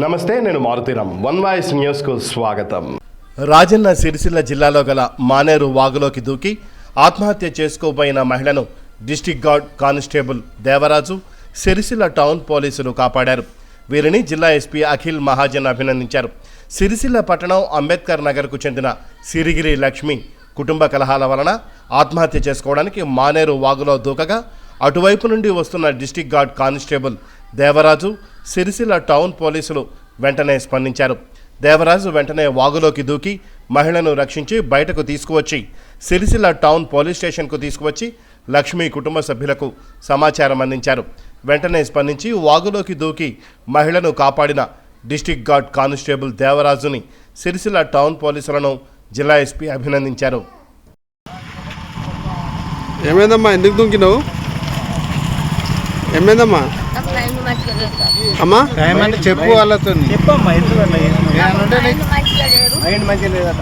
నమస్తే, నేను Maruthi Ram. One voice న్యూస్కు స్వాగతం. రాజన్న సిరిసిల్ల జిల్లాలో గల మానేరు వాగులోకి దూకి ఆత్మహత్య చేసుకోబోయిన మహిళను district guard constable Devaraju, Sircilla town పోలీసులు కాపాడారు. వీరిని జిల్లా ఎస్పీ అఖిల్ మహాజన్ అభినందించారు. సిరిసిల్ల పట్టణం అంబేద్కర్ నగర్కు చెందిన సిరిగిరి లక్ష్మి కుటుంబ కలహాల వలన ఆత్మహత్య చేసుకోవడానికి మానేరు వాగులో దూకగా అటువైపు నుండి వస్తున్న district guard constable Devaraju, Sircilla town పోలీసులు వెంటనే స్పందించారు. దేవరాజు వెంటనే వాగులోకి దూకి మహిళను రక్షించి బయటకు తీసుకువచ్చి సిరిసిల్ల టౌన్ పోలీస్ స్టేషన్కు తీసుకువచ్చి లక్ష్మి కుటుంబ సభ్యులకు సమాచారం అందించారు. వెంటనే స్పందించి వాగులోకి దూకి మహిళను కాపాడిన డిస్ట్రిక్ట్ గార్డ్ కానిస్టేబుల్ దేవరాజుని సిరిసిల్ల టౌన్ పోలీసులను జిల్లా ఎస్పీ అభినందించారు. ఏమైందమ్మా, ఎందుకు దూకినావు? ఏమైందమ్మా? అమ్మా ఏమంటే చెప్పు, వాళ్ళతో చెప్పమ్మా. ఎందుకు మంచిగా లేదట.